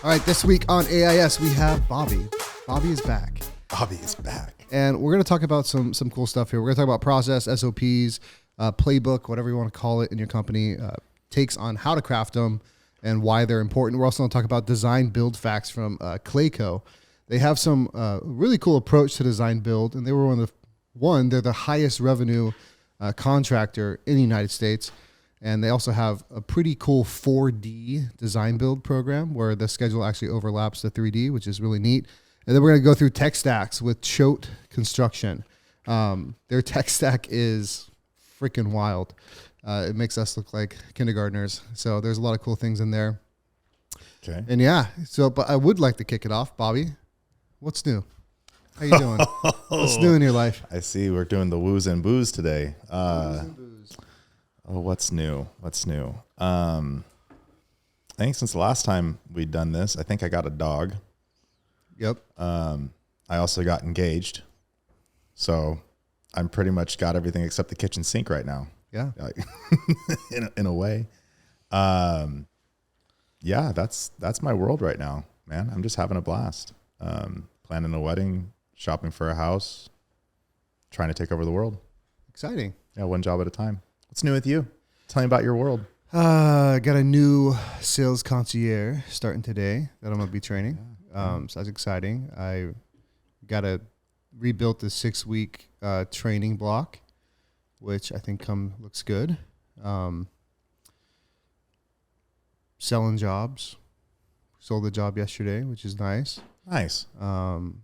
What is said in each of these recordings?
All right, this week on AIS, we have Bobby. Bobby is back. Bobby is back. And we're going to talk about some cool stuff here. We're going to talk about process, SOPs, playbook, whatever you want to call it in your company, takes on how to craft them and why they're important. We're also going to talk about design build facts from Clayco. They have some really cool approach to design build, and they were they're the highest revenue contractor in the United States. And they also have a pretty cool 4D design build program where the schedule actually overlaps the 3D, which is really neat. And then we're going to go through tech stacks with Choate Construction. Their tech stack is freaking wild. It makes us look like kindergartners. So there's a lot of cool things in there. Okay. And but I would like to kick it off. Bobby, what's new? How you doing? What's new in your life? I see we're doing the woos and boos today. Woos and boos. What's new? I think since the last time we'd done this, I think I got a dog. Yep. I also got engaged. So I'm pretty much got everything except the kitchen sink right now. Yeah. in a way. Yeah, that's my world right now, man. I'm just having a blast. Planning a wedding, shopping for a house, trying to take over the world. Exciting. Yeah, one job at a time. What's new with you? Tell me about your world. I got a new sales concierge starting today that I'm going to be training. So that's exciting. I rebuilt the 6-week training block, which I think looks good. Selling jobs. Sold a job yesterday, which is nice. Nice. That's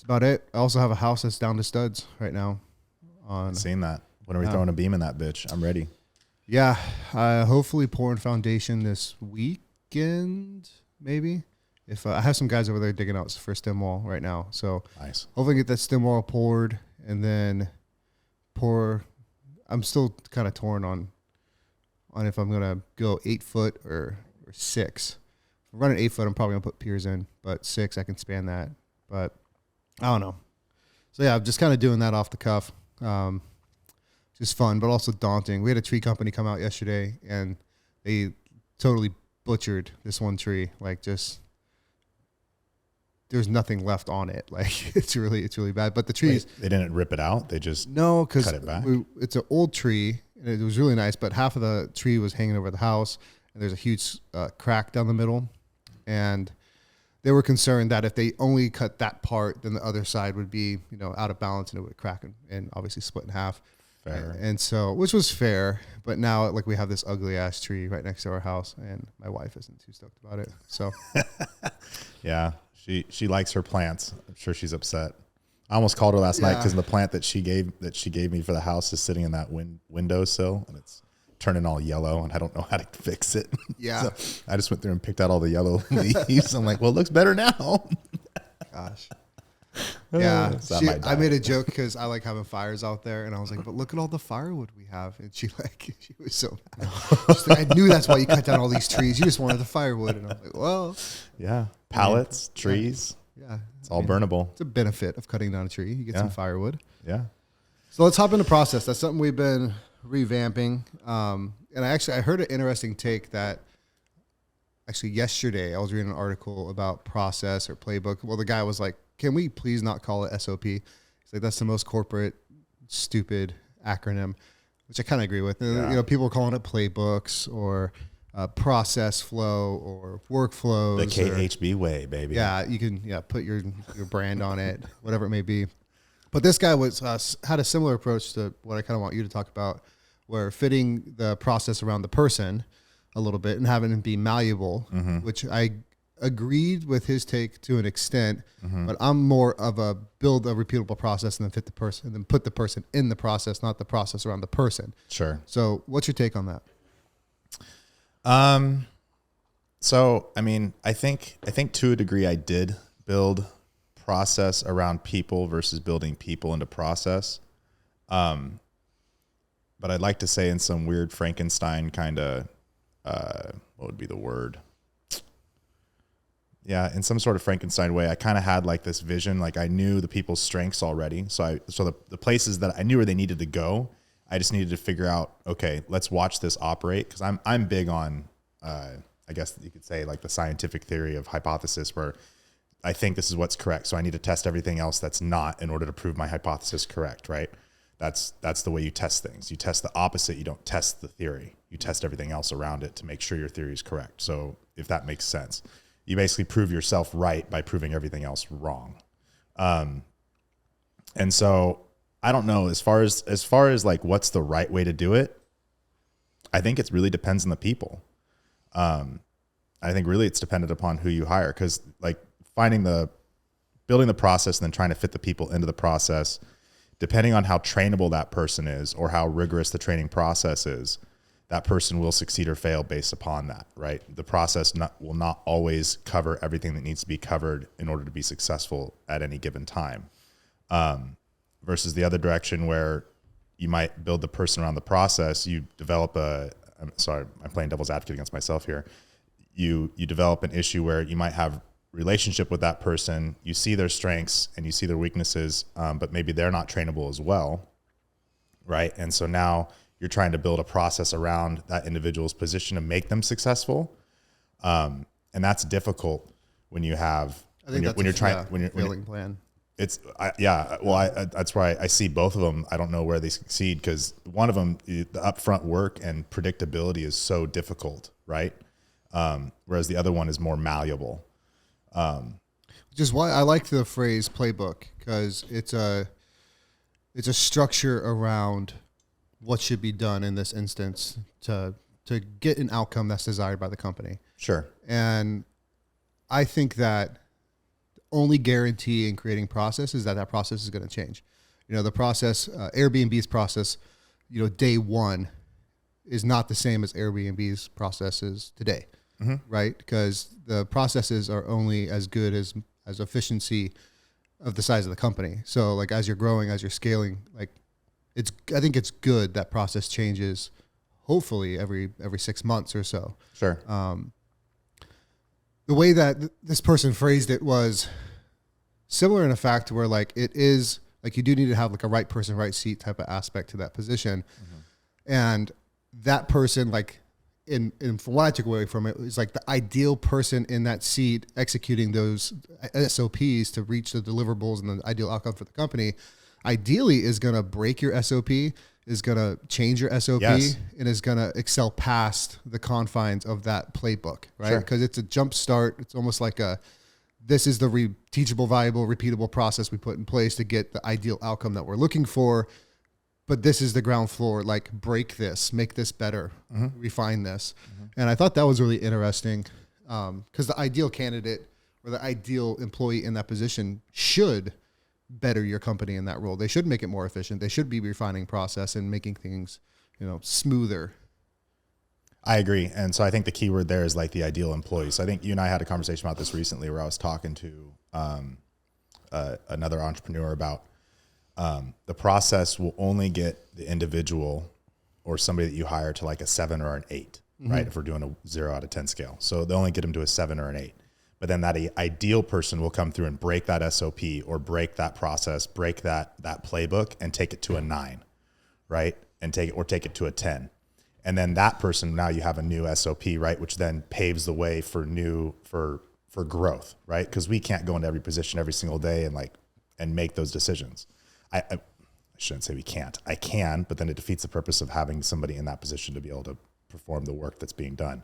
about it. I also have a house that's down to studs right now. Seen that. When are we throwing a beam in that bitch? I'm ready. Yeah. Hopefully pouring foundation this weekend, maybe. If I have some guys over there digging out for stem wall right now. So nice. Hopefully get that stem wall poured and then pour. I'm still kind of torn on if I'm going to go 8 foot or 6. If I'm running 8 foot, I'm probably going to put piers in, but 6, I can span that. But I don't know. So yeah, I'm just kind of doing that off the cuff. Just fun, but also daunting. We had a tree company come out yesterday and they totally butchered this one tree. Like there's nothing left on it. Like it's really bad. But the trees, they didn't rip it out. They just because cut it back. It's an old tree and it was really nice, but half of the tree was hanging over the house and there's a huge crack down the middle. And they were concerned that if they only cut that part, then the other side would be, out of balance and it would crack and obviously split in half. Fair. And so, which was fair, but now like we have this ugly ass tree right next to our house and my wife isn't too stoked about it. So yeah, she likes her plants. I'm sure she's upset. I almost called her last night because the plant that she gave me for the house is sitting in that windowsill and it's turning all yellow and I don't know how to fix it. Yeah. So I just went through and picked out all the yellow leaves. I'm like, well, it looks better now. Gosh. Yeah. I made a joke because I like having fires out there and I was like, but look at all the firewood we have. And she was so mad. She's like, I knew that's why you cut down all these trees. You just wanted the firewood. And I'm like, well. Yeah. Pallets, trees. Yeah. It's all burnable. It's a benefit of cutting down a tree. You get some firewood. Yeah. So let's hop into process. That's something we've been revamping. And I heard an interesting take that actually yesterday I was reading an article about process or playbook. Well, the guy was like, can we please not call it SOP? He's like, that's the most corporate, stupid acronym, which I kind of agree with. Yeah. People are calling it playbooks or process flow or workflows. The KHB way, baby. Yeah, you can put your brand on it, whatever it may be. But this guy had a similar approach to what I kind of want you to talk about, where fitting the process around the person a little bit and having it be malleable, which I agreed with his take to an extent, but I'm more of a build a repeatable process and then fit the person and then put the person in the process, not the process around the person. Sure. So what's your take on that? So, I mean, I think to a degree I did build process around people versus building people into process. But I'd like to say in some weird Frankenstein kind of, what would be the word? Yeah, in some sort of Frankenstein way, I kind of had like this vision, like I knew the people's strengths already. So the places that I knew where they needed to go, I just needed to figure out, okay, let's watch this operate. Cause I'm big on, I I guess you could say like the scientific theory of hypothesis, where I think this is what's correct, so I need to test everything else that's not in order to prove my hypothesis correct, right? That's the way you test things. You test the opposite. You don't test the theory. You test everything else around it to make sure your theory is correct. So if that makes sense, you basically prove yourself right by proving everything else wrong. And so I don't know, as far as like what's the right way to do it, I think it really depends on the people. I think really it's dependent upon who you hire, because like building the process and then trying to fit the people into the process, depending on how trainable that person is or how rigorous the training process is, that person will succeed or fail based upon that, right? The process will not always cover everything that needs to be covered in order to be successful at any given time. Versus the other direction, where you might build the person around the process, you develop I'm playing devil's advocate against myself here. You develop an issue where you might have relationship with that person, you see their strengths and you see their weaknesses, but maybe they're not trainable as well, right? And so now you're trying to build a process around that individual's position to make them successful, and that's difficult when you have when you're failing plan. That's why I see both of them. I don't know where they succeed, because one of them, the upfront work and predictability is so difficult, right? Whereas the other one is more malleable. Which is why I like the phrase playbook, because it's a structure around what should be done in this instance to get an outcome that's desired by the company. Sure. And I think that only guarantee in creating process is that process is going to change. The process, Airbnb's process, day one is not the same as Airbnb's processes today, right? Because the processes are only as good as efficiency of the size of the company. So like as you're growing, as you're scaling, like I think it's good that process changes, hopefully every 6 months or so. Sure. The way that this person phrased it was similar in a fact where like it is like you do need to have like a right person, right seat type of aspect to that position. And that person, like in from what I took away from it, is like the ideal person in that seat executing those SOPs to reach the deliverables and the ideal outcome for the company, ideally is going to break your SOP, is going to change your SOP, yes, and is going to excel past the confines of that playbook, right? Sure. Because it's a jump start. It's almost like this is the teachable, valuable, repeatable process we put in place to get the ideal outcome that we're looking for. But this is the ground floor, like break this, make this better, refine this. And I thought that was really interesting, because the ideal candidate or the ideal employee in that position should better your company in that role. They should make it more efficient. They should be refining process and making things, smoother. I agree. And so I think the key word there is like the ideal employee. So I think you and I had a conversation about this recently, where I was talking to another entrepreneur about the process will only get the individual or somebody that you hire to like a 7 or an 8, right? If we're doing a 0 out of 10 scale. So they only get them to a 7 or an 8. But then that ideal person will come through and break that SOP or break that process, break that playbook and take it to a 9, right? And take it to a 10. And then that person, now you have a new SOP, right? Which then paves the way for growth, right? Because we can't go into every position every single day and make those decisions. I shouldn't say we can't. I can, but then it defeats the purpose of having somebody in that position to be able to perform the work that's being done.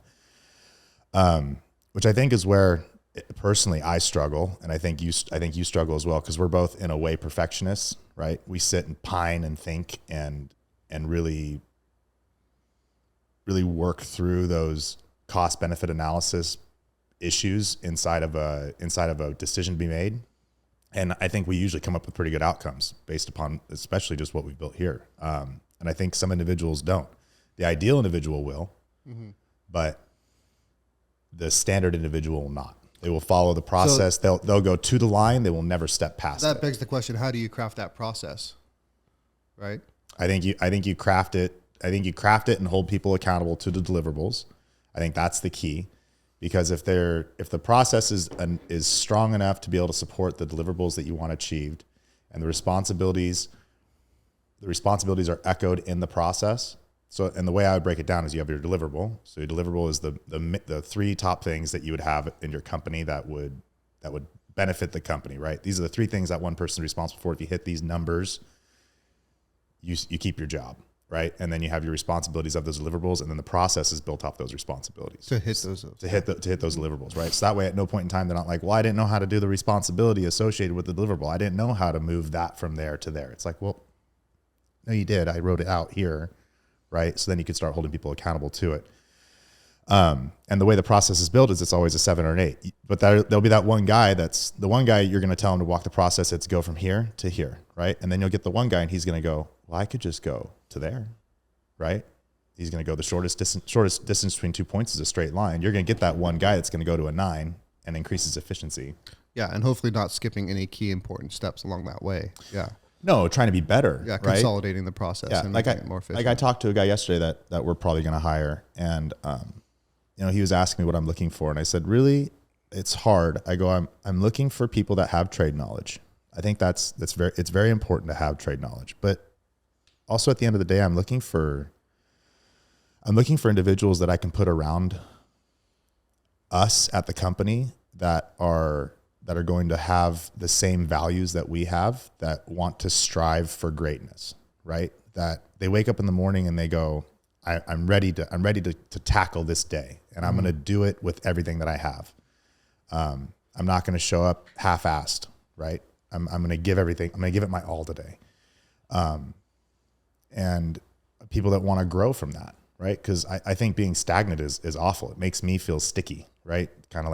Which I think is where personally I struggle, and I think you struggle as well, because we're both in a way perfectionists, right? We sit and pine and think and really work through those cost benefit analysis issues inside of a decision to be made. And I think we usually come up with pretty good outcomes based upon especially just what we've built here. And I think some individuals don't. The ideal individual will, but the standard individual will not. They will follow the process. So they'll go to the line. They will never step past it. That begs the question: how do you craft that process? Right. I think you craft it. I think you craft it and hold people accountable to the deliverables. I think that's the key, because if the process is strong enough to be able to support the deliverables that you want achieved, and the responsibilities are echoed in the process, So, and the way I would break it down is you have your deliverable. So your deliverable is the three top things that you would have in your company that would benefit the company, right? These are the three things that one person is responsible for. If you hit these numbers, you keep your job, right? And then you have your responsibilities of those deliverables, and then the process is built off those responsibilities to hit those to hit those deliverables, right? So that way, at no point in time, they're not like, well, I didn't know how to do the responsibility associated with the deliverable. I didn't know how to move that from there to there. It's like, well, no, you did. I wrote it out here, right? So then you can start holding people accountable to it. And the way the process is built is it's always a 7 or an 8, but there'll be that one guy that's the one guy you're going to tell him to walk the process. It's go from here to here, right? And then you'll get the one guy and he's going to go, well, I could just go to there, right? He's going to go the shortest distance between 2 points is a straight line. You're going to get that one guy that's going to go to a 9 and increases efficiency. Yeah. And hopefully not skipping any key important steps along that way. Yeah. No, trying to be better. Yeah. Right? Consolidating the process and making it more efficient. Like I talked to a guy yesterday that we're probably going to hire, and, he was asking me what I'm looking for. And I said, really, it's hard. I go, I'm looking for people that have trade knowledge. I think it's very important to have trade knowledge, but also at the end of the day, I'm looking for individuals that I can put around us at the company that are going to have the same values that we have, that want to strive for greatness, right? That they wake up in the morning and they go, I'm ready to tackle this day, and I'm going to do it with everything that I have. I'm not going to show up half-assed, right? I'm going to give everything. I'm going to give it my all today. And people that want to grow from that, right? Because I think being stagnant is awful. It makes me feel sticky, right? Kind of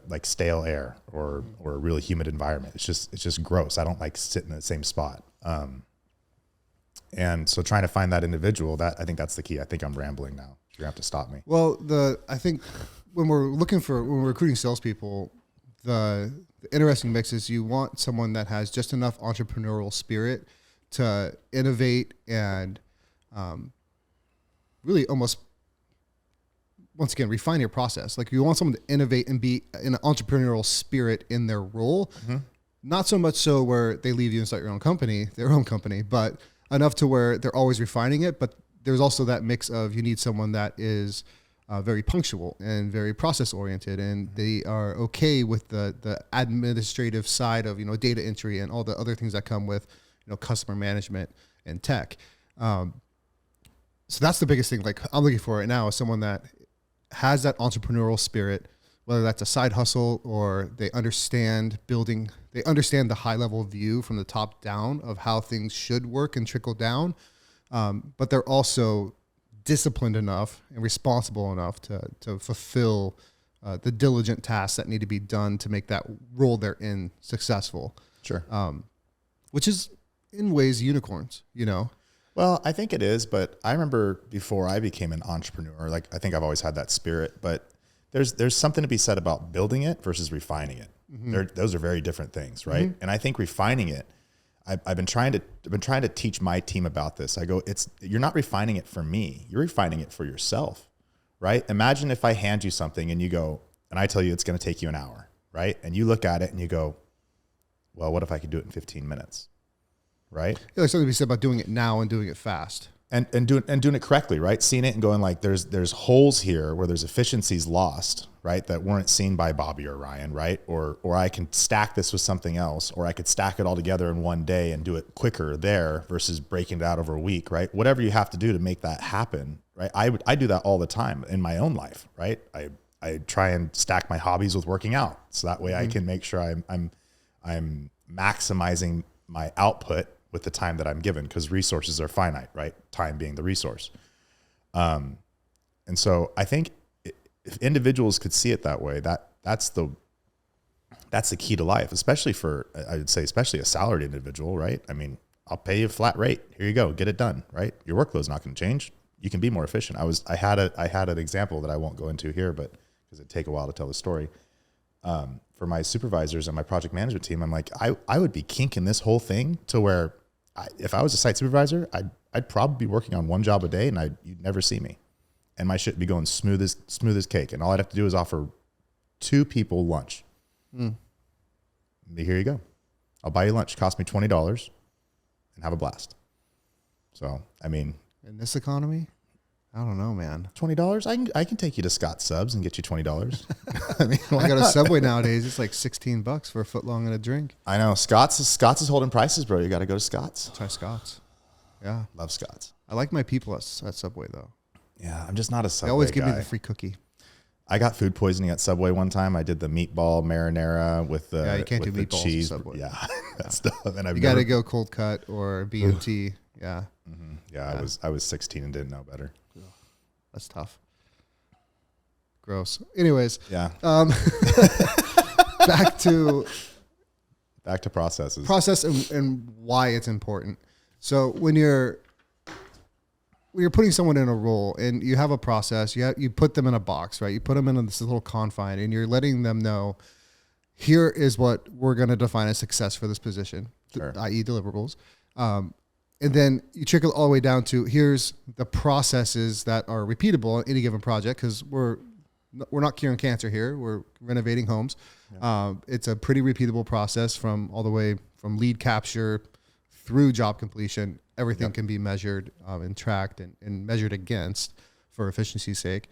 like stale air or a really humid environment. It's just gross. I don't like sitting in the same spot. And so trying to find that individual, I think that's the key. I think I'm rambling now. You're gonna have to stop me. Well, I think when we're recruiting salespeople, the interesting mix is you want someone that has just enough entrepreneurial spirit to innovate and really almost, once again, refine your process. Like you want someone to innovate and be in an entrepreneurial spirit in their role. Mm-hmm. Not so much so where they leave you and start their own company, but enough to where they're always refining it. But there's also that mix of you need someone that is very punctual and very process oriented, and they are okay with the administrative side of, data entry and all the other things that come with, customer management and tech. So that's the biggest thing. Like I'm looking for right now is someone that has that entrepreneurial spirit, whether that's a side hustle or they understand the high level view from the top down of how things should work and trickle down. But they're also disciplined enough and responsible enough to fulfill the diligent tasks that need to be done to make that role they're in successful. Sure. Which is in ways unicorns, Well, I think it is, but I remember before I became an entrepreneur, like I think I've always had that spirit, but there's something to be said about building it versus refining it. Mm-hmm. Those are very different things, right? Mm-hmm. And I think refining it, I've been trying to teach my team about this. I go, you're not refining it for me. You're refining it for yourself, right? Imagine if I hand you something and you go, and I tell you it's going to take you an hour, right? And you look at it and you go, well, what if I could do it in 15 minutes, right? Yeah, there's something to be said about doing it now and doing it fast. And doing it correctly, right? Seeing it and going like, there's holes here where there's efficiencies lost, right? That weren't seen by Bobby or Ryan, right? Or I can stack this with something else, or I could stack it all together in one day and do it quicker there versus breaking it out over a week, right? Whatever you have to do to make that happen, right? I do that all the time in my own life, right? I try and stack my hobbies with working out, so that way I can make sure I'm maximizing my output with the time that I'm given, because resources are finite, right? Time being the resource. And so I think if individuals could see it that way, that's the key to life, especially especially a salaried individual, right? I mean, I'll pay you a flat rate. Here you go, get it done, right? Your workload's not going to change. You can be more efficient. I had an example that I won't go into here, but because it'd take a while to tell the story. For my supervisors and my project management team, I'm like, I would be kinking this whole thing to where if I was a site supervisor, I'd probably be working on one job a day and you'd never see me. And my shit would be going smooth as cake. And all I'd have to do is offer 2 people lunch. Here you go. I'll buy you lunch. Cost me $20 and have a blast. So, I mean, in this economy, I don't know, man. $20? I can take you to Scott's Subs and get you $20. I mean, I got a Subway nowadays. It's like $16 for a foot long and a drink. I know Scott's is holding prices, bro. You got to go to Scott's. Try Scott's. Yeah, love Scott's. I like my people at Subway though. Yeah, I'm just not a Subway They always give guy. me the free cookie. I got food poisoning at Subway one time. I did the meatball marinara with the you can't do the meatballs cheese. at Subway. Yeah, that stuff. And You got to go cold cut or BMT. Yeah. Mm-hmm. Yeah, I was 16 and didn't know better. That's tough. Gross. Anyways. Yeah. Back to processes. Process and why it's important. So when you're putting someone in a role and you have a process, you put them in a box, right? You put them in this little confine and you're letting them know, here is what we're going to define as success for this position, sure. i.e. deliverables. And then you trickle all the way down to here's the processes that are repeatable on any given project, because we're not curing cancer here. We're renovating homes. Yeah. It's a pretty repeatable process from all the way from lead capture through job completion. Everything can be measured and tracked and measured against for efficiency's sake.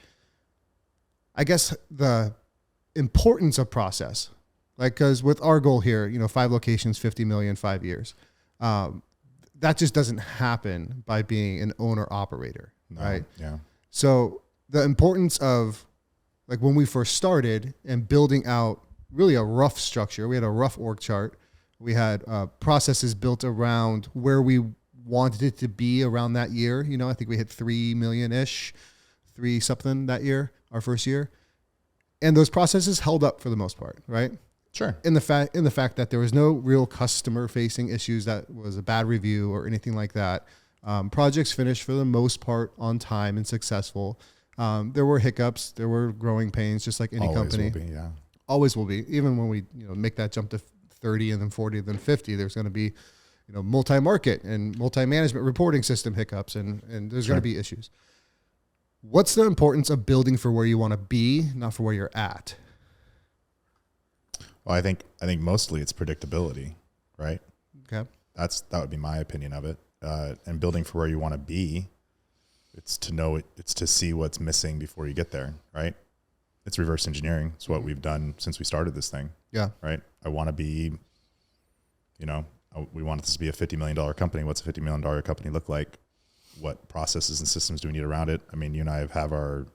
I guess the importance of process, like, because with our goal here, 5 locations, 50 million, 5 years. That just doesn't happen by being an owner operator, right? Yeah. So the importance of, like, when we first started and building out really a rough structure, we had a rough org chart. We had processes built around where we wanted it to be around that year. I think we hit 3 million-ish, 3 something that year, our first year. And those processes held up for the most part, right? Sure. In the fact that there was no real customer facing issues, that was a bad review or anything like that. Projects finished for the most part on time and successful. There were hiccups, there were growing pains, just like any company. Always will be, yeah. Always will be. Even when we make that jump to 30 and then 40 and then 50, there's going to be multi-market and multi-management reporting system hiccups, and there's going to be issues. What's the importance of building for where you want to be, not for where you're at? Well, I think mostly it's predictability, right? Okay. That would be my opinion of it. And building for where you want to be, it's to know it, it's to see what's missing before you get there, right? It's reverse engineering. It's what we've done since we started this thing. Yeah. Right. I want to be, we want this to be a $50 million company. What's a $50 million company look like? What processes and systems do we need around it? I mean, you and I have our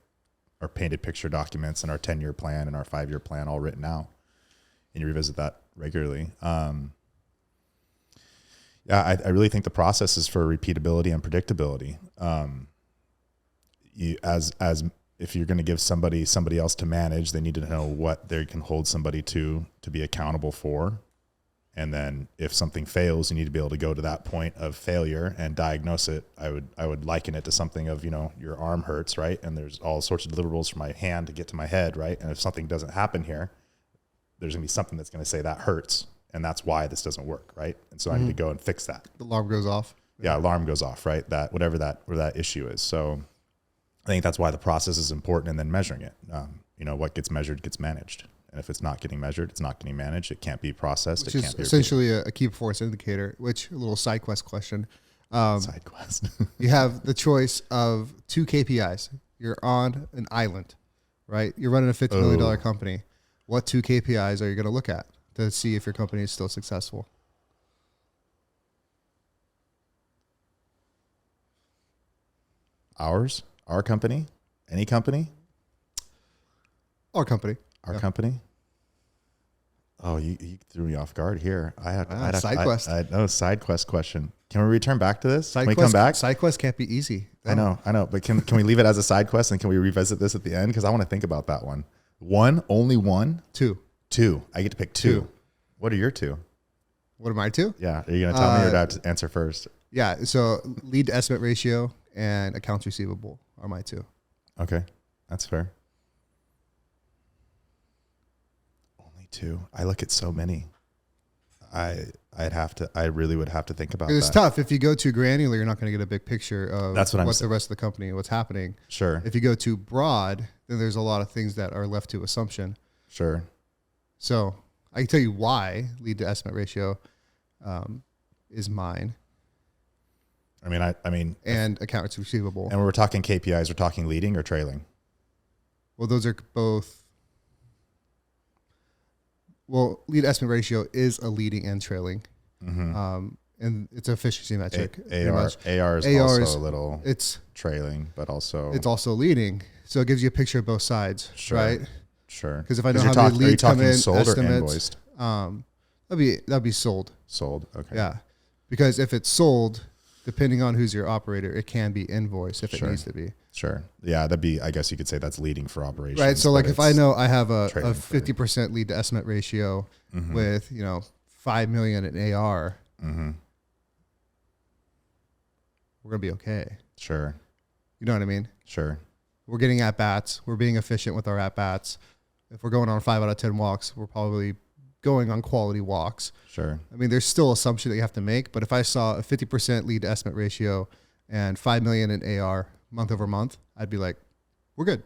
painted picture documents and our 10-year plan and our 5-year plan all written out. And you revisit that regularly. I really think the process is for repeatability and predictability. If you're going to give somebody else to manage, they need to know what they can hold somebody to be accountable for. And then if something fails, you need to be able to go to that point of failure and diagnose it. I would liken it to something of, your arm hurts, right? And there's all sorts of deliverables from my hand to get to my head, right? And if something doesn't happen here, there's going to be something that's going to say that hurts, and that's why this doesn't work, right? And so I need to go and fix that. The alarm goes off. Yeah, alarm goes off, right? That whatever that issue is. So I think that's why the process is important, and then measuring it. What gets measured gets managed, and if it's not getting measured, it's not getting managed. It can't be processed. Which it is can't be essentially a key performance indicator. Which, a little side quest question. Side quest. You have the choice of 2 KPIs. You're on an island, right? You're running a $50 million company. What 2 KPIs are you going to look at to see if your company is still successful? Our company, any company, Our company. our company. Oh, you threw me off guard here. I had side quest. Side quest question. Can we return back to this? Side Can we quest, come back? Side quest can't be easy. I know. But can we leave it as a side quest, and can we revisit this at the end? Because I want to think about that one. Only one? 2. 2. I get to pick 2. What are your 2? What am I 2? Yeah. Are you going to tell me, or do I have to answer first? Yeah. So lead to estimate ratio and accounts receivable are my 2. Okay. That's fair. Only 2. I look at so many. I really would have to think about that. It's tough. If you go too granular, you're not going to get a big picture of That's what the rest of the company, what's happening. Sure. If you go too broad, then there's a lot of things that are left to assumption. Sure. So I can tell you why lead to estimate ratio is mine. I mean, and accounts receivable. And when we're talking KPIs, we're talking leading or trailing. Well, those are both. Well, lead estimate ratio is a leading and trailing. And it's an efficiency metric. AR is also a little trailing, but also it's also leading. So it gives you a picture of both sides, right? Sure. Because if I know how many leads come in, sold estimates, or invoiced? That'd be sold. Sold. Okay. Yeah, because if it's sold, depending on who's your operator, it can be invoiced if it needs to be. Sure. Yeah, that'd be. I guess you could say that's leading for operations. Right. So like if I know I have a 50% lead to estimate ratio with 5 million in AR, we're gonna be okay. Sure. You know what I mean? Sure. We're getting at bats. We're being efficient with our at bats. If we're going on 5 out of 10 walks, we're probably going on quality walks. Sure. I mean, there's still assumption that you have to make, but if I saw a 50% lead to estimate ratio and 5 million in AR month over month, I'd be like, we're good.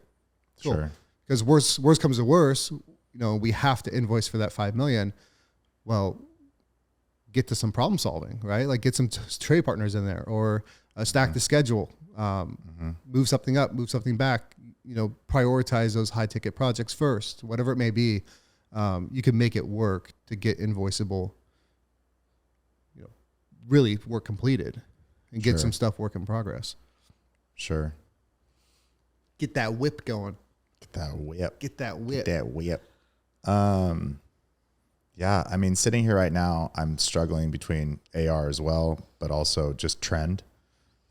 Cool. Sure. Because worst comes to worst, we have to invoice for that 5 million. Well, get to some problem solving, right? Like get some trade partners in there, or stack the schedule, move something up, move something back, prioritize those high ticket projects first, whatever it may be. You can make it work to get invoiceable, really work completed and get some stuff work in progress. Sure. Get that whip going. Get that whip. Get that whip. Get that whip. Yeah, I mean, sitting here right now, I'm struggling between AR as well, but also just trend.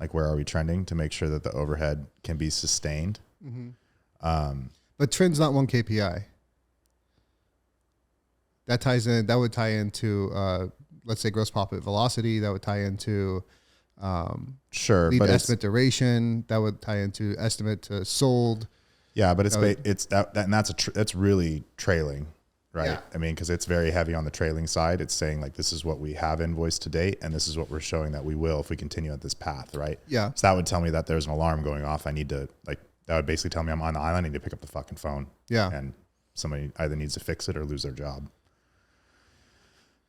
Like, where are we trending to make sure that the overhead can be sustained? But trend's not one KPI. That would tie into, let's say, gross profit velocity. That would tie into lead but estimate duration. That would tie into estimate to sold. Yeah, but that's really trailing. Right. Yeah. I mean, because it's very heavy on the trailing side. It's saying like, this is what we have invoiced to date, and this is what we're showing that we will if we continue at this path. Right. Yeah. So that would tell me that there's an alarm going off. I need to that would basically tell me I'm on the island. I need to pick up the fucking phone. Yeah. And somebody either needs to fix it or lose their job.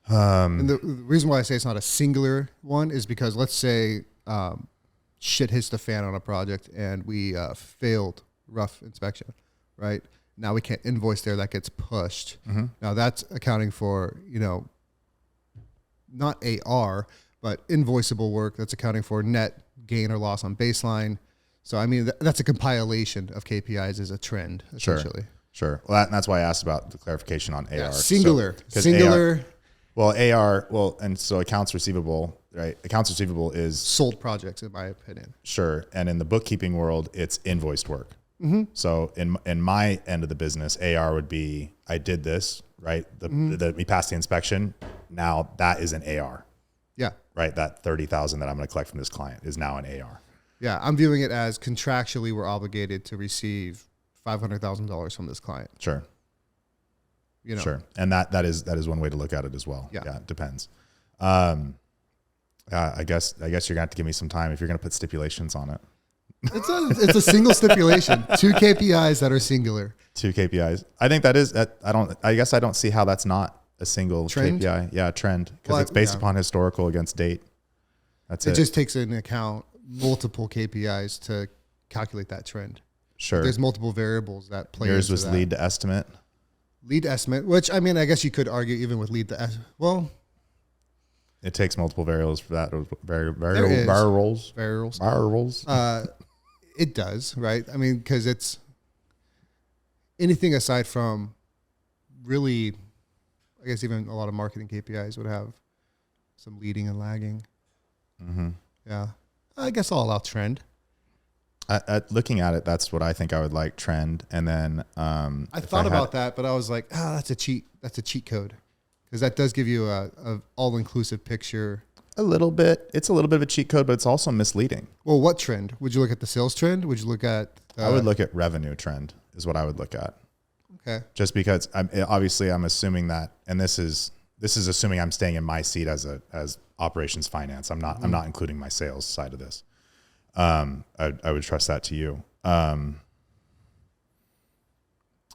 And the reason why I say it's not a singular one is because let's say shit hits the fan on a project and we failed rough inspection, right? Now we can't invoice there. That gets pushed. Now that's accounting for, not AR, but invoiceable work. That's accounting for net gain or loss on baseline. So, I mean, that's a compilation of KPIs as a trend, essentially. Sure. Well, that's why I asked about the clarification on AR. Yeah, singular. Singular. And so accounts receivable, right? Accounts receivable is sold projects, in my opinion. Sure. And in the bookkeeping world, it's invoiced work. So in my end of the business, AR would be, I did this, right? We passed the inspection. Now that is an AR. Yeah. Right. That 30,000 that I'm going to collect from this client is now an AR. Yeah. I'm viewing it as contractually we're obligated to receive $500,000 from this client. Sure. Sure. And that is one way to look at it as well. Yeah. It depends. I guess you're gonna have to give me some time if you're gonna put stipulations on it. It's a single stipulation. 2 KPIs that are singular. 2 KPIs. I think that is. I guess I don't see how that's not a single trend? KPI. Yeah, trend, because it's based upon historical against date. That's it. It just takes into account multiple KPIs to calculate that trend. Sure. There's multiple variables that play. Yours was lead to estimate. Lead estimate, which I mean, I guess you could argue even with lead to well. It takes multiple variables for that. Variables. It does, right? I mean, because it's anything aside from really, I guess even a lot of marketing KPIs would have some leading and lagging. Yeah. I guess I'll allow trend. Looking at it, that's what I think I would like, trend. And then I thought about that, but I was like, that's a cheat. That's a cheat code. Because that does give you a all-inclusive picture. A little bit. It's a little bit of a cheat code, but it's also misleading. Well, what trend? Would you look at the sales trend? Would you look at... I would look at revenue trend is what I would look at. Okay. Just because I'm assuming that, and this is assuming I'm staying in my seat as operations finance. I'm not including my sales side of this. I would trust that to you.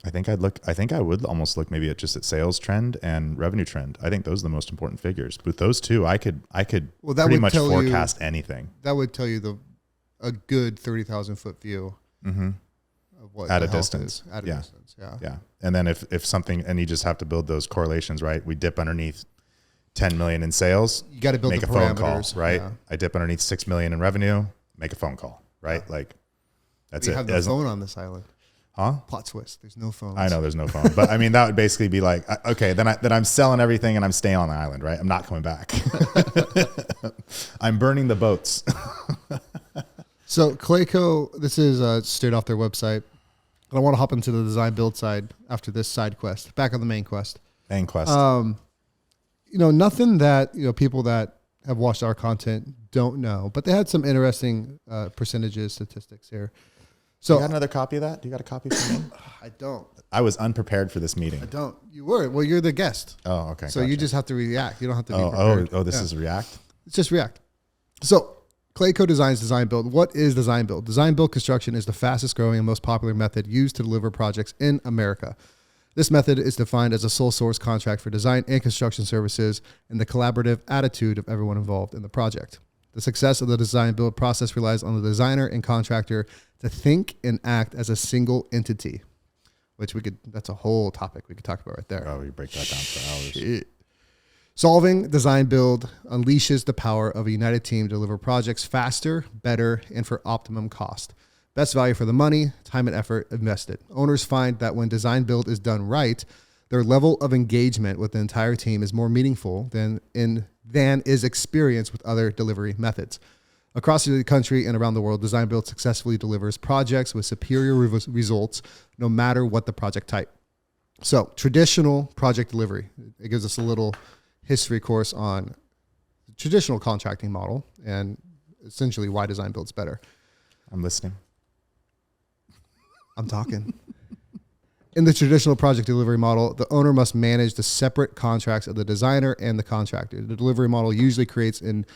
I think I would almost look maybe at just at sales trend and revenue trend. I think those are the most important figures. With those two, I could pretty much forecast anything. That would tell you a good 30,000 foot view of what at a distance. At a distance. Yeah. Yeah. And then if something, and you just have to build those correlations, right? We dip underneath 10 million in sales. You got to build make the a phone call, parameters, right? Yeah. I dip underneath 6 million in revenue, make a phone call, right? Yeah. Like that's we it. have the phone on this island. Huh? Plot twist. There's no phone. I know there's no phone, but I mean, that would basically be like, okay, then I'm selling everything and I'm staying on the island, right? I'm not coming back. I'm burning the boats. So Clayco, this is straight off their website. I want to hop into the design build side after this side quest, back on the main quest. Main quest. Nothing that, people that have watched our content don't know, but they had some interesting percentages, statistics here. So you got another copy of that? Do you got a copy for me? I don't. I was unprepared for this meeting. I don't. You were. Well, you're the guest. Oh, okay. So you just have to react. You don't have to be prepared. prepared. This is React? It's just React. So Clayco designs design build. What is design build? Design build construction is the fastest growing and most popular method used to deliver projects in America. This method is defined as a sole source contract for design and construction services and the collaborative attitude of everyone involved in the project. The success of the design build process relies on the designer and contractor to think and act as a single entity, which that's a whole topic we could talk about right there. Oh, we break that down for hours. Shit. Solving design build unleashes the power of a united team to deliver projects faster, better, and for optimum cost. Best value for the money, time, and effort invested. Owners find that when design build is done right, their level of engagement with the entire team is more meaningful than is experienced with other delivery methods. Across the country and around the world, design build successfully delivers projects with superior results, no matter what the project type. So traditional project delivery, it gives us a little history course on the traditional contracting model and essentially why design build's better. I'm listening. I'm talking. In the traditional project delivery model, the owner must manage the separate contracts of the designer and the contractor. The delivery model usually creates an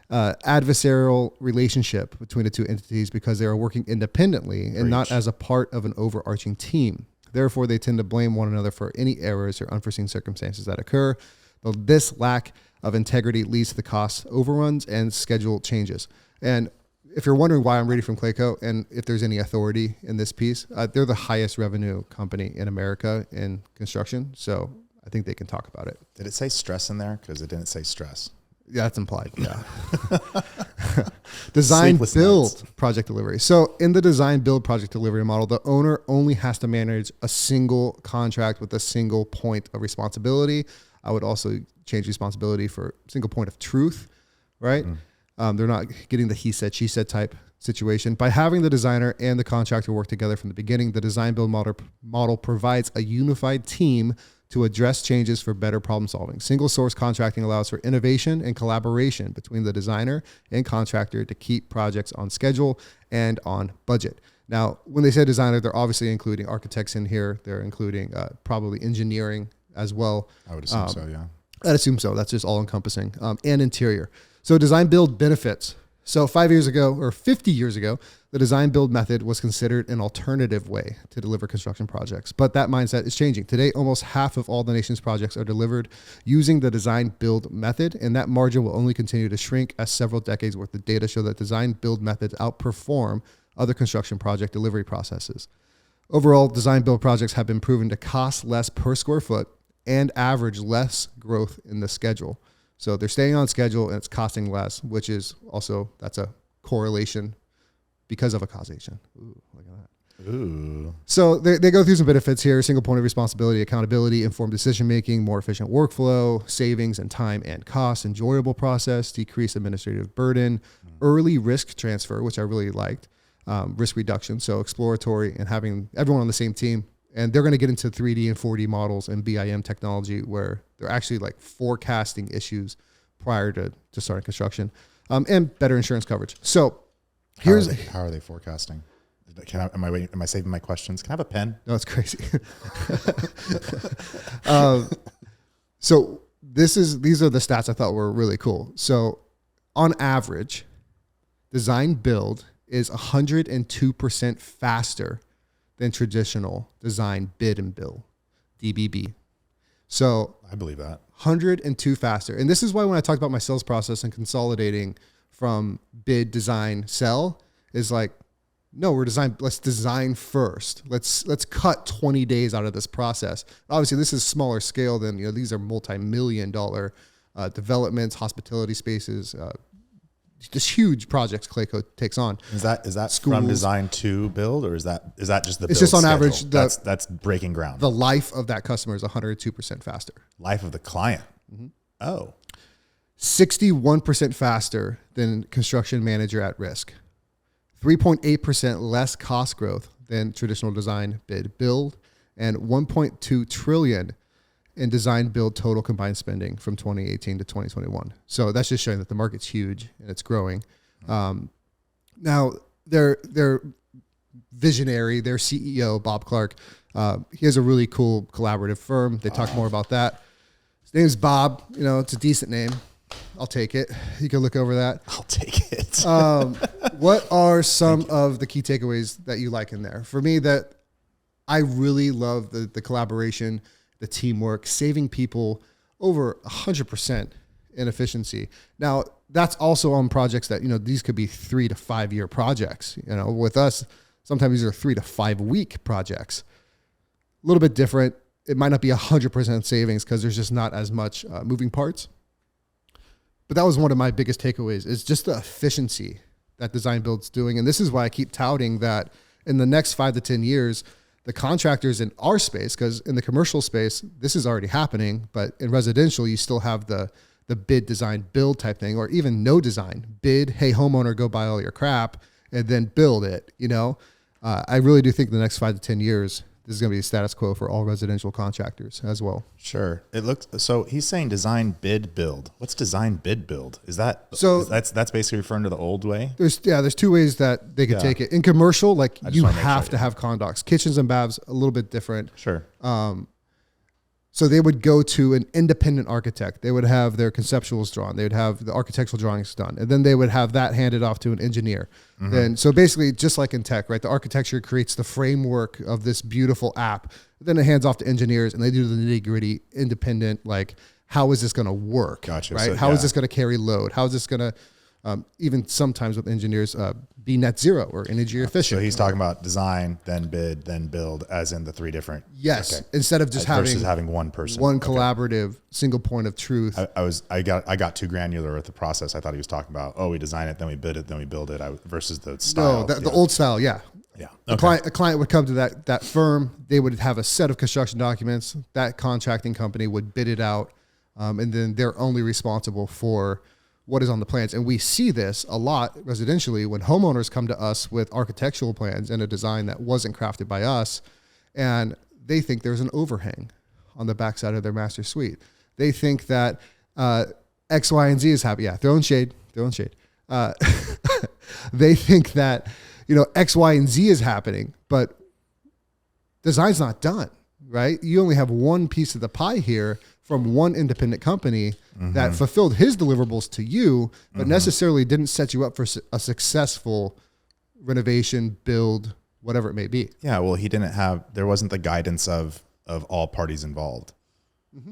adversarial relationship between the two entities because they are working independently and not as a part of an overarching team. Therefore, they tend to blame one another for any errors or unforeseen circumstances that occur. This lack of integrity leads to the cost overruns and schedule changes. And if you're wondering why I'm reading from Clayco and if there's any authority in this piece, they're the highest revenue company in America in construction. So I think they can talk about it. Did it say stress in there? Because it didn't say stress. Yeah, that's implied. Yeah. Design build project delivery. So in the design build project delivery model, the owner only has to manage a single contract with a single point of responsibility. I would also change responsibility for single point of truth, right? They're not getting the he said, she said type situation. By having the designer and the contractor work together from the beginning, the design build model provides a unified team to address changes for better problem solving. Single source contracting allows for innovation and collaboration between the designer and contractor to keep projects on schedule and on budget. Now, when they say designer, they're obviously including architects in here. They're including probably engineering as well. I would assume so, yeah. I'd assume so. That's just all encompassing. And interior. So design build benefits. So 5 years ago or 50 years ago, the design build method was considered an alternative way to deliver construction projects. But that mindset is changing. Today, almost half of all the nation's projects are delivered using the design build method. And that margin will only continue to shrink as several decades worth of data show that design build methods outperform other construction project delivery processes. Overall, design build projects have been proven to cost less per square foot and average less growth in the schedule. So they're staying on schedule and it's costing less, which is also, that's a correlation because of a causation. Ooh, look at that. Ooh. So they go through some benefits here: single point of responsibility, accountability, informed decision-making, more efficient workflow, savings in time and cost, enjoyable process, decreased administrative burden, early risk transfer, which I really liked, risk reduction. So exploratory and having everyone on the same team. And they're going to get into 3D and 4D models and BIM technology where they're actually like forecasting issues prior to starting construction, and better insurance coverage. So how are they forecasting? Am I saving my questions? Can I have a pen? No, it's crazy. So these are the stats I thought were really cool. So on average, design build is 102% faster than traditional design, bid, and build, DBB. So I believe that. 102 faster. And this is why when I talked about my sales process and consolidating from bid, design, sell, is like, no, let's design first. Let's cut 20 days out of this process. Obviously, this is smaller scale than, these are multi-million-dollar developments, hospitality spaces, just huge projects Clayco takes on. Is that Schools. From design to build, or is that just the build It's just on schedule? average. That's breaking ground. The life of that customer is 102% faster. Life of the client. Mm-hmm. Oh. 61% faster than construction manager at risk. 3.8% less cost growth than traditional design, bid, build, and 1.2 trillion in design, build total combined spending from 2018 to 2021. So that's just showing that the market's huge and it's growing. Now they're visionary, their CEO, Bob Clark, he has a really cool collaborative firm. They talk more about that. His name's Bob, it's a decent name. I'll take it. You can look over that. I'll take it. What are some of the key takeaways that you like in there? For me, that I really love the collaboration, the teamwork, saving people over 100% in efficiency. Now, that's also on projects that, these could be 3 to 5 year projects. With us, sometimes these are 3 to 5 week projects. A little bit different. It might not be 100% savings because there's just not as much moving parts. But that was one of my biggest takeaways, is just the efficiency that design build's doing. And this is why I keep touting that in the next 5 to 10 years, the contractors in our space, because in the commercial space, this is already happening, but in residential, you still have the bid, design, build type thing, or even no design. Bid, hey, homeowner, go buy all your crap, and then build it, I really do think in the next 5 to 10 years, this is going to be the status quo for all residential contractors as well. Sure. So he's saying design, bid, build. What's design, bid, build? That's basically referring to the old way? There's 2 ways that they could take it. In commercial, you have to have condocs. Kitchens and baths, a little bit different. Sure. So they would go to an independent architect. They would have their conceptuals drawn. They would have the architectural drawings done. And then they would have that handed off to an engineer. Mm-hmm. And so basically, just like in tech, right? The architecture creates the framework of this beautiful app. Then it hands off to engineers and they do the nitty gritty independent, how is this going to work? Gotcha. Right? So, How is this going to carry load? How is this going to, even sometimes with engineers, be net zero or energy efficient? So he's talking about design, then bid, then build, as in the 3 different. Yes. Okay. Instead of just versus having one person. One collaborative single point of truth. I got too granular with the process. I thought he was talking about, we design it, then we bid it, then we build it, versus the style. No, the old style. Yeah. Yeah. Okay. A client would come to that firm. They would have a set of construction documents. That contracting company would bid it out. And then they're only responsible for what is on the plans. And we see this a lot residentially when homeowners come to us with architectural plans and a design that wasn't crafted by us. And they think there's an overhang on the backside of their master suite. They think that X, Y, and Z is happening. Yeah, throwing shade. They think that, X, Y, and Z is happening, but design's not done, right? You only have one piece of the pie here from one independent company that fulfilled his deliverables to you, but necessarily didn't set you up for a successful renovation, build, whatever it may be. Yeah, well, there wasn't the guidance of all parties involved,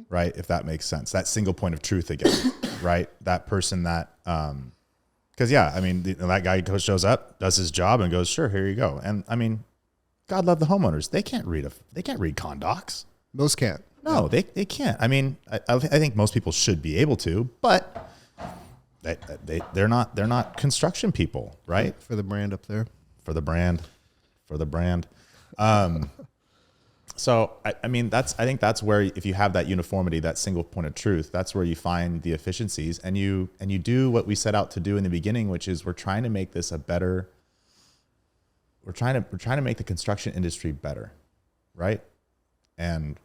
right? If that makes sense. That single point of truth again, right? That person that, because that guy shows up, does his job, and goes, sure, here you go. And God love the homeowners. They can't read condocs. Most can't. No, they can't. I think most people should be able to, but they're not construction people, right? For the brand up there. For the brand. So I think that's where, if you have that uniformity, that single point of truth, that's where you find the efficiencies, and you do what we set out to do in the beginning, which is we're trying to make this we're trying to make the construction industry better, right? And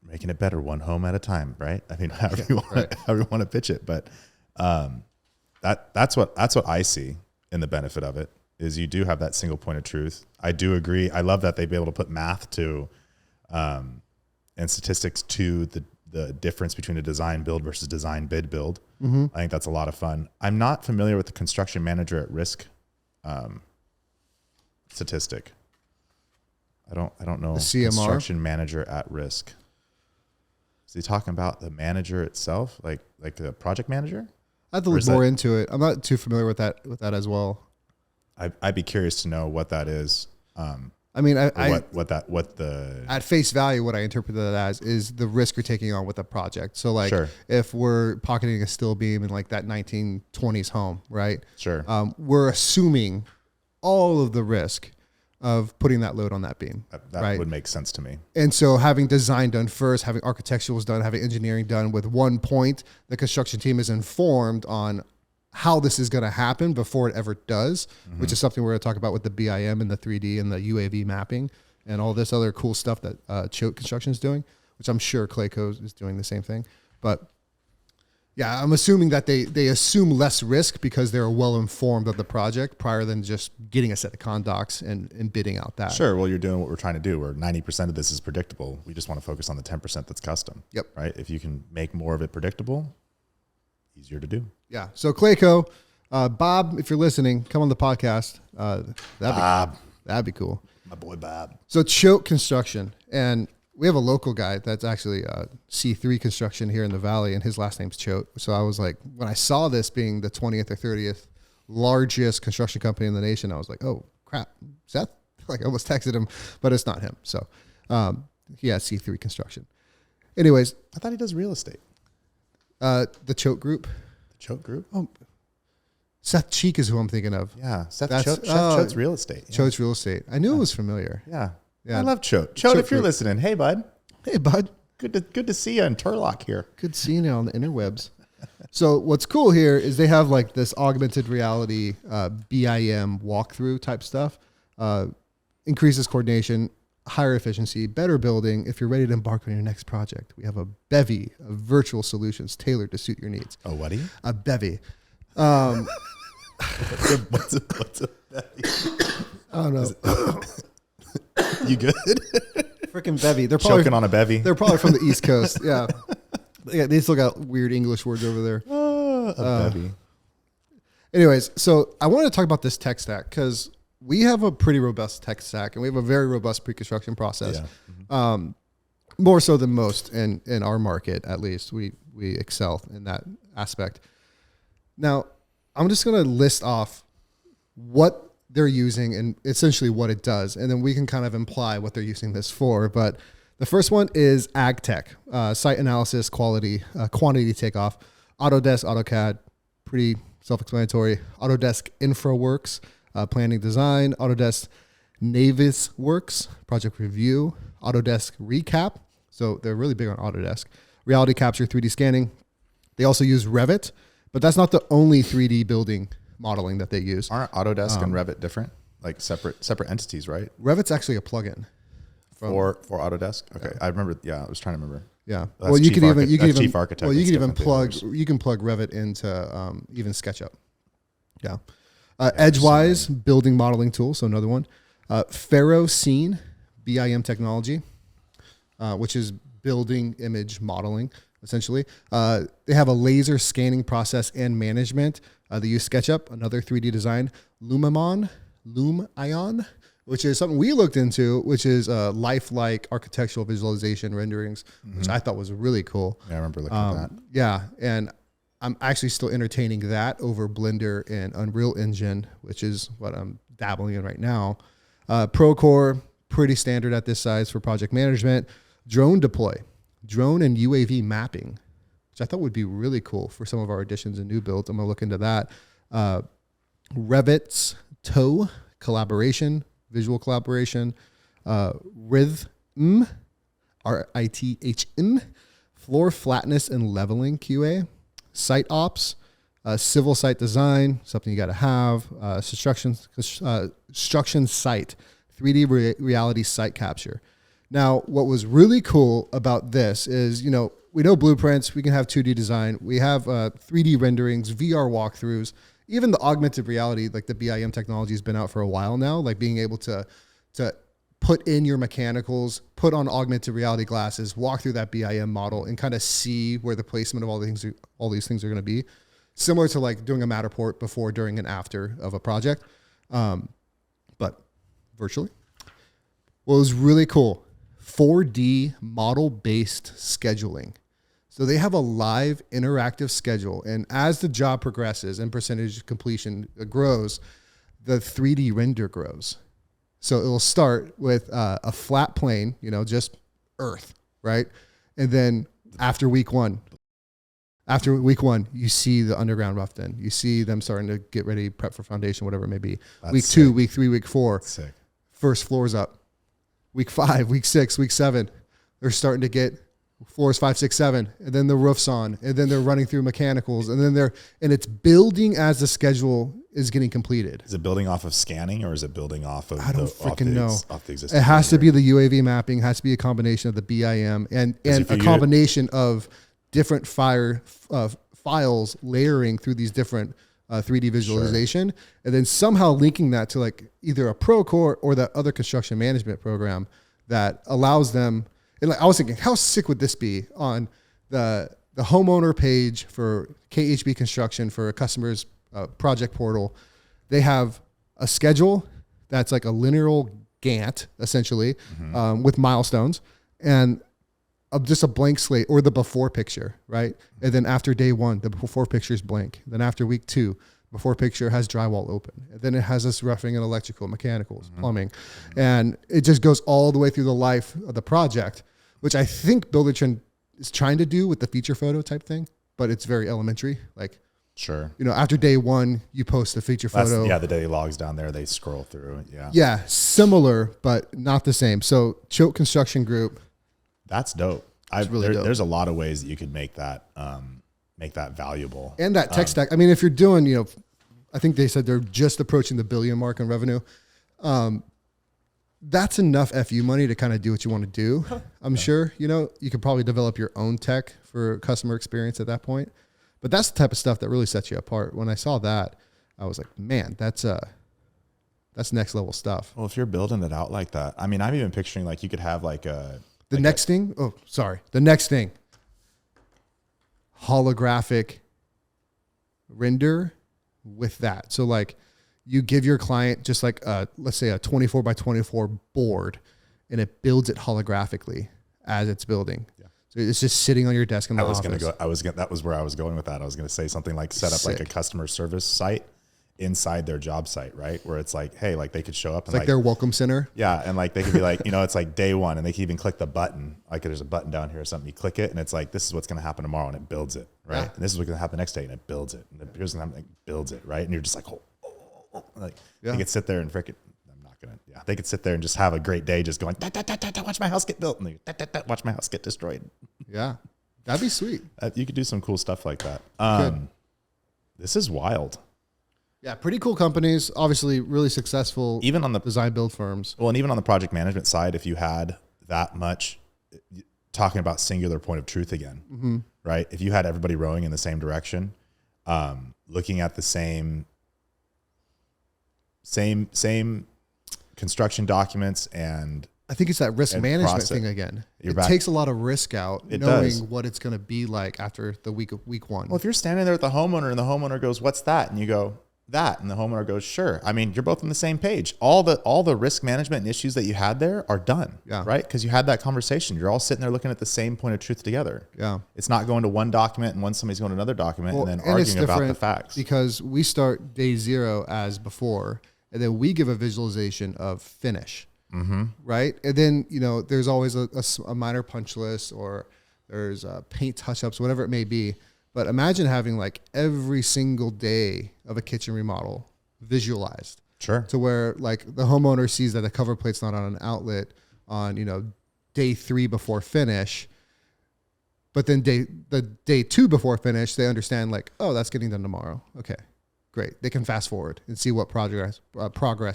making it better one home at a time, right? However you want to pitch it, but that's what I see in the benefit of it, is you do have that single point of truth. I do agree. I love that they'd be able to put math to and statistics to the difference between a design build versus design bid build. I think that's a lot of fun. I'm not familiar with the construction manager at risk statistic. I don't know. The CMR? Construction manager at risk. Is he talking about the manager itself, like the project manager? I have to look more into it. I'm not too familiar with that as well. I'd be curious to know what that is. I mean, what the at face value, what I interpret that as is the risk you're taking on with a project. So like Sure. if we're pocketing a steel beam in like that 1920s home, right? Sure. We're assuming all of the risk of putting that load on that beam. That right? would make sense to me. And so having design done first, having architecturals done, having engineering done with one point, the construction team is informed on how this is going to happen before it ever does, which is something we're going to talk about with the BIM and the 3D and the UAV mapping and all this other cool stuff that Choate Construction is doing, which I'm sure Clayco is doing the same thing. But yeah, I'm assuming that they assume less risk because they're well informed of the project prior than just getting a set of condocs and bidding out that. Sure. Well, you're doing what we're trying to do, where 90% of this is predictable. We just want to focus on the 10% that's custom. Yep. Right. If you can make more of it predictable, easier to do. Yeah. So Clayco, Bob, if you're listening, come on the podcast. That'd be cool. My boy Bob. So Choate Construction, and we have a local guy that's actually C3 Construction here in the Valley, and his last name's Choate. So I was like, when I saw this being the 20th or 30th largest construction company in the nation, I was like, oh crap, Seth. Like I almost texted him, but it's not him. So he has C3 Construction. Anyways, I thought he does real estate. The Choate Group. The Choate Group? Oh, Seth Cheek is who I'm thinking of. Yeah, Choate's real estate. Yeah. Choate's real estate. I knew it was familiar. Yeah. Yeah. I love Choate. Choate, if you're Group. listening, hey bud. Hey bud. Good to see you in Turlock here. Good seeing you on the interwebs. So what's cool here is they have like this augmented reality BIM walkthrough type stuff. Increases coordination, higher efficiency, better building. If you're ready to embark on your next project, we have a bevy of virtual solutions tailored to suit your needs. Oh, what? A bevy. What's a bevy? I don't know. You good? Freaking bevy. They're Choking on a bevy. They're probably from the East Coast. Yeah. They still got weird English words over there. A bevy. Anyways, so I wanted to talk about this tech stack because we have a pretty robust tech stack and we have a very robust pre-construction process. Yeah. More so than most in our market, at least. We excel in that aspect. Now, I'm just going to list off what they're using and essentially what it does. And then we can kind of imply what they're using this for. But the first one is AgTech, site analysis, quality, quantity takeoff, Autodesk, AutoCAD, pretty self-explanatory. Autodesk InfraWorks, planning design, Autodesk Navisworks, project review, Autodesk Recap. So they're really big on Autodesk. Reality capture, 3D scanning. They also use Revit, but that's not the only 3D building modeling that they use. Aren't Autodesk and Revit different? Like separate entities, right? Revit's actually a plugin for Autodesk. Okay, yeah. I remember. Yeah, I was trying to remember. Yeah. That's well, you can even chief architect. Well, you can even plug Revit into even SketchUp. Yeah. Edgewise building modeling tool, so another one. Faro Scene BIM technology, which is building image modeling essentially. They have a laser scanning process and management. They use SketchUp, another 3D design. Lumion, which is something we looked into, which is lifelike architectural visualization renderings, which I thought was really cool. Yeah, I remember looking at that. Yeah, and I'm actually still entertaining that over Blender and Unreal Engine, which is what I'm dabbling in right now. Procore, pretty standard at this size for project management. Drone deploy, drone and UAV mapping, which I thought would be really cool for some of our additions and new builds. I'm going to look into that. Revit's TOE collaboration, visual collaboration. Rhythm, RITHM, floor flatness and leveling QA. Site ops, civil site design, something you got to have. Construction site, 3D reality site capture. Now, what was really cool about this is, we know blueprints, we can have 2D design, we have 3D renderings, VR walkthroughs, even the augmented reality, like the BIM technology has been out for a while now, like being able to put in your mechanicals, put on augmented reality glasses, walk through that BIM model and kind of see where the placement of all these things are going to be. Similar to like doing a Matterport before, during, and after of a project, but virtually. Well, it was really cool. 4D model-based scheduling. So they have a live interactive schedule. And as the job progresses and percentage completion grows, the 3D render grows. So it will start with a flat plane, just Earth, right? And then after week one, you see the underground roughed in. You see them starting to get ready, prep for foundation, whatever it may be. That's week sick. 2, week 3, week 4, Sick. first floor's up. Week 5, week 6, week 7, they're starting to get floors 5, 6, 7, and then the roof's on, and then they're running through mechanicals, and it's building as the schedule is getting completed. Is it building off of scanning, or is it building off of I don't freaking know. Off the existing? It has to be the UAV mapping, has to be a combination of the BIM and a combination of different files layering through these different 3D visualization, and then somehow linking that to like either a Procore or that other construction management program that allows them. And like I was thinking, how sick would this be on the homeowner page for KHB Construction for a customer's project portal? They have a schedule that's like a linear Gantt essentially, with milestones and just a blank slate, or the before picture, right? And then after day 1, the before picture is blank. Then after week 2, before picture has drywall open. And then it has us roughing and electrical, mechanicals, plumbing. And it just goes all the way through the life of the project, which I think Buildertrend is trying to do with the feature photo type thing, but it's very elementary. Like, after day 1, you post a feature photo. Yeah, the daily logs down there, they scroll through it. Yeah. Yeah, similar, but not the same. So Choate Construction Group. That's dope. Really dope. There's a lot of ways that you could make that valuable. And that tech stack. I mean, if you're doing, I think they said they're just approaching the $1 billion mark in revenue. That's enough FU money to kind of do what you want to do. I'm sure, you could probably develop your own tech for customer experience at that point. But that's the type of stuff that really sets you apart. When I saw that, I was like, man, that's next level stuff. Well, if you're building it out like that, I mean, I'm even picturing like you could have like a, The next thing, holographic render with that. So like you give your client just like let's say a 24 by 24 board, and it builds it holographically as it's building. Yeah. So it's just sitting on your desk in the office. That was where I was going with that. I was going to say something like set up like a customer service site inside their job site, right? Where it's like, hey, like they could show up and like their welcome center. Yeah. And like, they could be like, it's like day 1, and they can even click the button. Like there's a button down here or something. You click it and it's like, this is what's going to happen tomorrow. And it builds it. Right. Yeah. And this is what's going to happen the next day. And it builds it. And it builds it. Right. And you're just like, they could sit there and they could sit there and just have a great day, just going, watch my house get built. And watch my house get destroyed. Yeah. That'd be sweet. You could do some cool stuff like that. This is wild. Yeah, pretty cool companies, obviously really successful, even on the design build firms. Well, and even on the project management side, if you had that much, talking about singular point of truth again, right? If you had everybody rowing in the same direction, looking at the same construction documents, and I think it's that risk management thing again. It takes a lot of risk out, knowing what it's going to be like after the week 1. Well, if you're standing there with the homeowner and the homeowner goes, "What's that?" and you go, "That," and the homeowner goes, "Sure." I mean, you're both on the same page. All the risk management and issues that you had there are done, right? Because you had that conversation. You're all sitting there looking at the same point of truth together. Yeah, it's not going to one document and when somebody's going to another document and then arguing about the facts. Because we start day 0 as before, and then we give a visualization of finish, right? And then there's always a minor punch list, or there's paint touch-ups, whatever it may be. But imagine having like every single day of a kitchen remodel visualized. Sure. To where like the homeowner sees that the cover plate's not on an outlet on, day 3 before finish. But then day 2 before finish, they understand like, oh, that's getting done tomorrow. Okay, great. They can fast forward and see what progress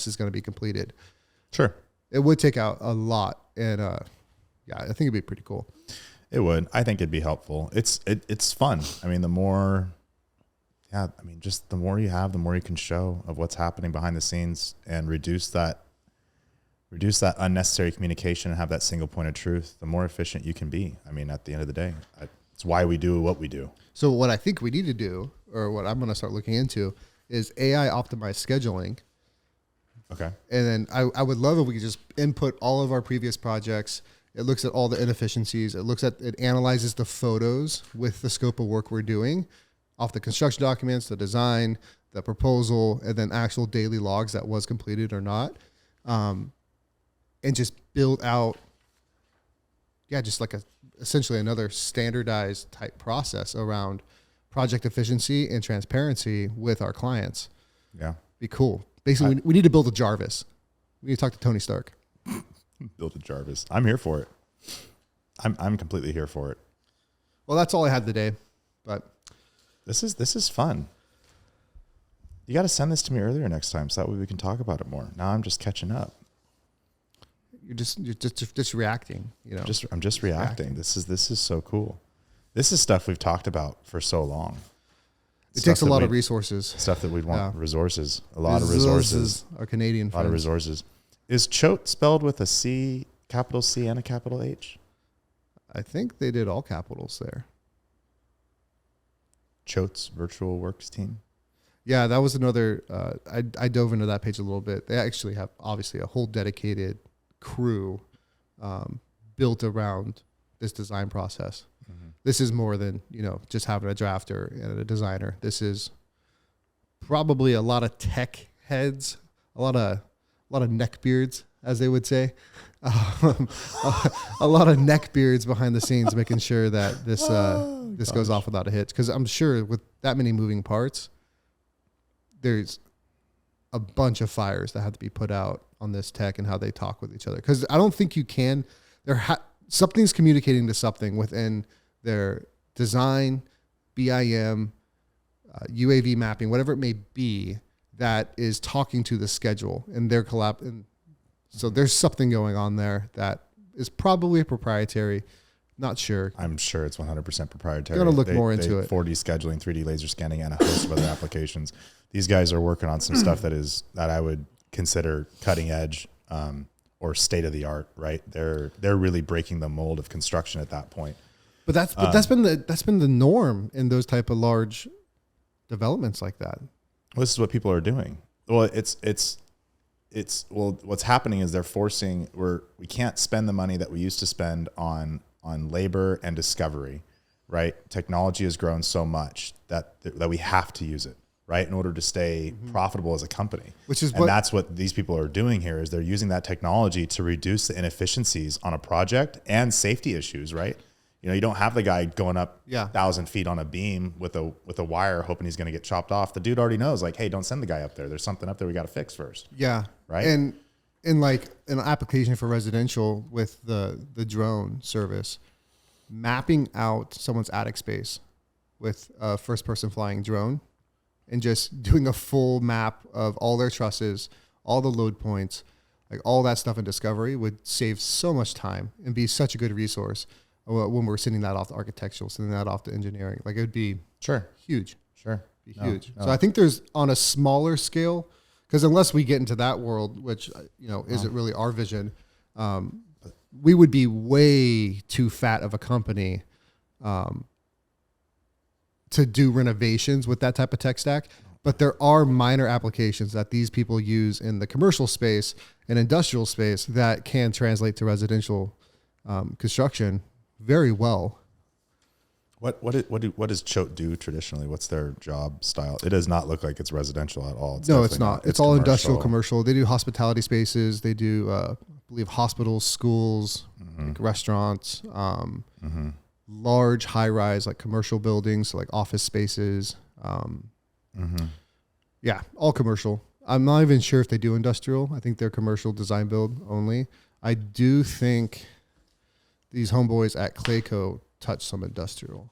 is going to be completed. Sure. It would take out a lot. And I think it'd be pretty cool. It would. I think it'd be helpful. It's fun. I mean, the more you have, the more you can show of what's happening behind the scenes, and reduce that unnecessary communication and have that single point of truth, the more efficient you can be. I mean, at the end of the day, it's why we do what we do. So what I think we need to do, or what I'm going to start looking into, is AI optimized scheduling Okay. And then I would love if we could just input all of our previous projects. It looks at all the inefficiencies. It analyzes the photos with the scope of work we're doing off the construction documents, the design, the proposal, and then actual daily logs that was completed or not. And just build out, just like essentially another standardized type process around project efficiency and transparency with our clients. Yeah. Be cool. Basically, we need to build a Jarvis. We need to talk to Tony Stark. Build a Jarvis. I'm here for it. I'm completely here for it. Well, that's all I had today, but this is fun. You got to send this to me earlier next time so that way we can talk about it more. Now I'm just catching up. You're just reacting, you know. I'm just reacting. This is so cool. This is stuff we've talked about for so long. It takes a lot of resources. Stuff that we'd want resources. A lot of resources. Our Canadian friends. A lot of resources. Is Choate spelled with a C, capital C and a capital H? I think they did all capitals there. Choate's Virtual Works Team. Yeah, that was another. I dove into that page a little bit. They actually have obviously a whole dedicated crew built around this design process. Mm-hmm. This is more than, just having a drafter and a designer. This is probably a lot of tech heads, a lot of neckbeards, as they would say, a lot of neckbeards behind the scenes, making sure that this goes off without a hitch. Because I'm sure with that many moving parts, there's a bunch of fires that have to be put out on this tech and how they talk with each other. Because I don't think you can. Something's communicating to something within their design, BIM, UAV mapping, whatever it may be, that is talking to the schedule and their collab. And so there's something going on there that is probably proprietary. Not sure. I'm sure it's 100% proprietary. Got to look more into it. 4D scheduling, 3D laser scanning, and a host of other applications. These guys are working on some stuff that I would consider cutting edge or state of the art. Right? They're really breaking the mold of construction at that point. But that's been the norm in those type of large developments like that. Well, this is what people are doing. Well, what's happening is they're forcing we can't spend the money that we used to spend on labor and discovery, right? Technology has grown so much that we have to use it, right, in order to stay profitable as a company. That's what these people are doing here is they're using that technology to reduce the inefficiencies on a project and safety issues, right? You don't have the guy going up 1,000 feet on a beam with a wire hoping he's going to get chopped off. The dude already knows, like, hey, don't send the guy up there. There's something up there we got to fix first. Yeah. Right. And in like an application for residential with the drone service, mapping out someone's attic space with a first person flying drone and just doing a full map of all their trusses, all the load points, like all that stuff in Discovery would save so much time and be such a good resource when we're sending that off to architectural, sending that off to engineering. Like it would be huge. Sure. Huge. No. So I think there's on a smaller scale, because unless we get into that world, which, isn't really our vision, we would be way too fat of a company to do renovations with that type of tech stack. But there are minor applications that these people use in the commercial space and industrial space that can translate to residential construction very well. What does Choate do traditionally? What's their job style? It does not look like it's residential at all. No, it's not. It's all industrial, commercial. They do hospitality spaces. They do, I believe, hospitals, schools, like restaurants, large high-rise like commercial buildings, so like office spaces. Yeah, all commercial. I'm not even sure if they do industrial. I think they're commercial design build only. I do think these homeboys at Clayco touch some industrial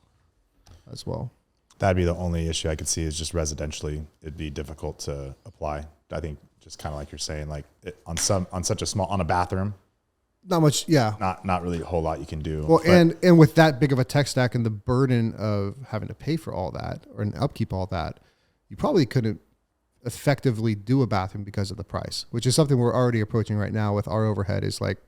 as well. That'd be the only issue I could see is just residentially. It'd be difficult to apply. I think just kind of like you're saying, like on such a small, on a bathroom. Not much. Yeah. Not really a whole lot you can do. Well, and with that big of a tech stack and the burden of having to pay for all that or upkeep all that, you probably couldn't effectively do a bathroom because of the price, which is something we're already approaching right now with our overhead is like,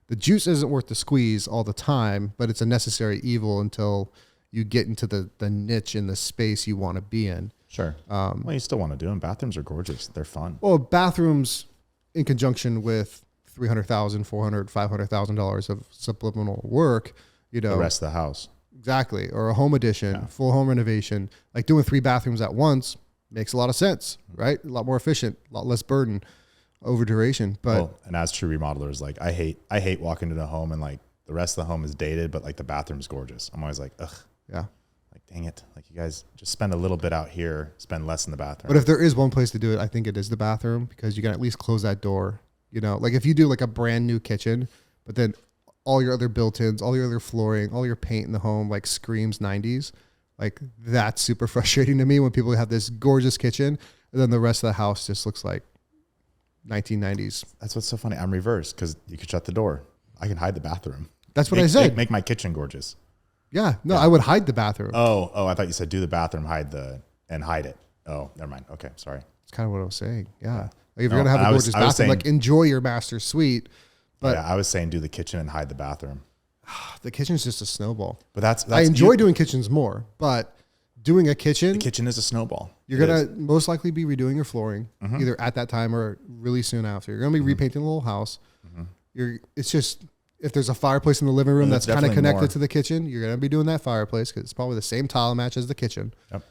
the juice isn't worth the squeeze all the time, but it's a necessary evil until you get into the niche in the space you want to be in. Sure. Well, you still want to do them. Bathrooms are gorgeous. They're fun. Well, bathrooms in conjunction with $300,000, $400,000, $500,000 of subliminal work, you know, The rest of the house. exactly, or a home addition, full home renovation, like doing 3 bathrooms at once makes a lot of sense, right? A lot more efficient, a lot less burden over duration. But and as true remodelers, like I hate walking into a home and like the rest of the home is dated, but like the bathroom's gorgeous. I'm always like, ugh, yeah. like dang it, like you guys just spend a little bit out here, spend less in the bathroom. But if there is one place to do it, I think it is the bathroom, because you can at least close that door. You know, like if you do like a brand new kitchen, but then all your other built-ins, all your other flooring, all your paint in the home like screams 90s, like that's super frustrating to me when people have this gorgeous kitchen and then the rest of the house just looks like 1990s. That's what's so funny. I'm reversed because you could shut the door. I can hide the bathroom. That's what I said. Make my kitchen gorgeous. Yeah. No, I would hide the bathroom. Oh, I thought you said do the bathroom, hide it. Oh, never mind. Okay, sorry. That's kind of what I was saying. Yeah. Like if you're going to have a gorgeous I was bathroom, saying, like enjoy your master suite. But yeah, I was saying do the kitchen and hide the bathroom. The kitchen's just a snowball. But that's I enjoy doing kitchens more, but doing a kitchen, the kitchen is a snowball. You're going to most likely be redoing your flooring either at that time or really soon after. You're going to be repainting the whole house. It's just, if there's a fireplace in the living room that's kind of connected to the kitchen, you're going to be doing that fireplace because it's probably the same tile match as the kitchen. Yep.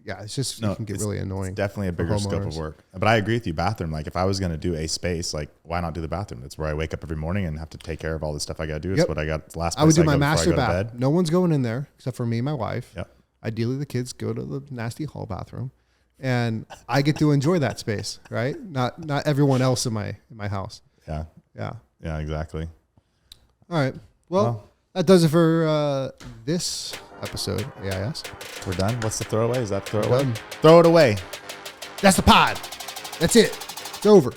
Yeah, it's just, it can get really annoying. It's definitely a bigger scope of work. But I agree with you, bathroom. Like if I was going to do a space, like why not do the bathroom? That's where I wake up every morning and have to take care of all the stuff I got to do. It's what I got last place I would do my go master before I go to bath. bed. No one's going in there except for me and my wife. Yep. Ideally, the kids go to the nasty hall bathroom, and I get to enjoy that space, right? Not everyone else in my house. Yeah. Yeah. Yeah, exactly. All right. Well, that does it for this episode, AIS. We're done. What's the throwaway? Is that throwaway? Done. Throw it away. That's the pod. That's it. It's over.